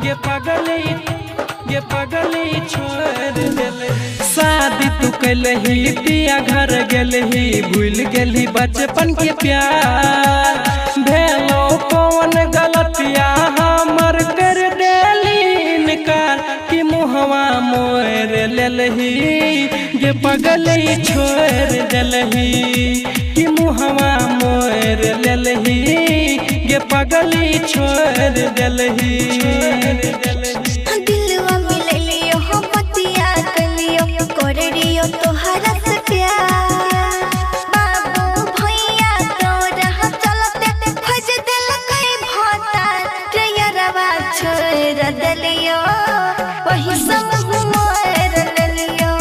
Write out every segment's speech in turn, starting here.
ये पगली छोड़ देले। शादी तू कैलही पिया घर गेलही, भूल गेलही बचपन के प्यार। भेलो कौन गलतिया हमर कर देली इनकार, कि मुहवा मोर लेलही ये पगली छोड़ देलही, कि मुहवा मोर लेलही ये पगली छोड़ देलही। दिलवा मिले लियो हो पतिया कलियो कोरियो तोहरा से प्यार। बाबू भैया तोरा चलते खोज दिल कई भोता, ट्रेयरवा छोड़ देलियो वही सब मोर लेलियो।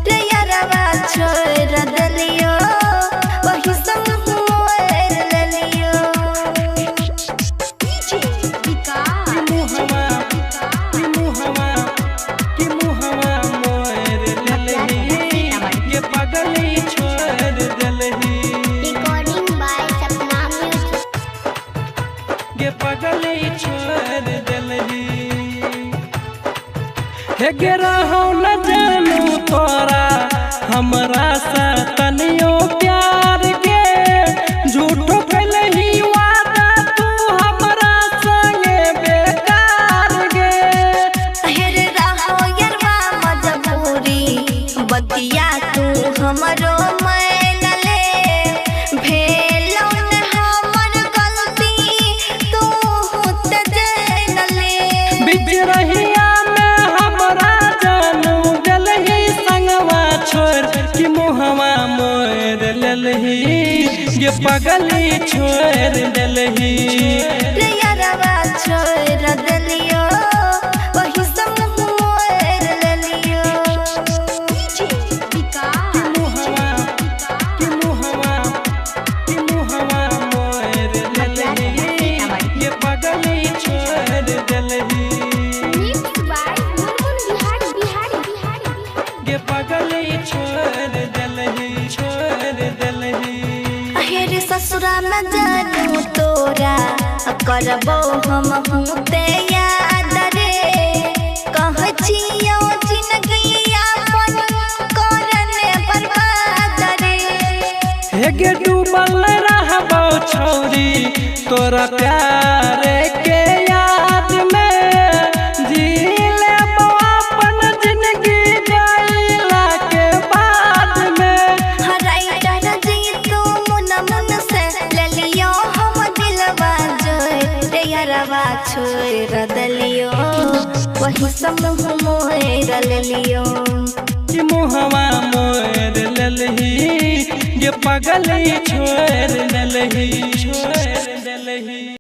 ट्रेयरवा छोड़ देलियो वही सब मोर लेलियो। पगली छोड़ देलही हे गिरहो न जानू तोरा हमरा सा तनियो प्यार के। झूठो कैलही वादा तू हमरा संगे बेकार गे। हेर रहो यरवा मजबूरी बतिया तू हमरो मान ले। भेलो न हमर गलती तू त जान ले। बिच रहिया में हमरा जानू देलही संगवा छोड़, कि मुहवा मोर लेलही ये पगली छोड़ देलही। ट्रेयरवा छोड़ देलियो वही सब मोर लेलियो। मुहवा मोर लेलही ये पगली छोड़ देलही। ये पगली छोड़ देलही। हेर ससुरा में जानू तोरा करबो हम ते याद रे। कह जियो जिंदगी अपन करने बर्बाद रे। हेगे डूबल रहबो छौरी तोरा प्यार के याद में। जी लेबो अपन जिंदगी गइला के बाद में। राइटर जी तू मुन मुन से ले लियो हम दिलवा जोर। ट्रेयरवा छोड़ देलियो वही सब मोर लेलियो। कि मुहवा मोर लेलही ये पगली छोड़ देलही।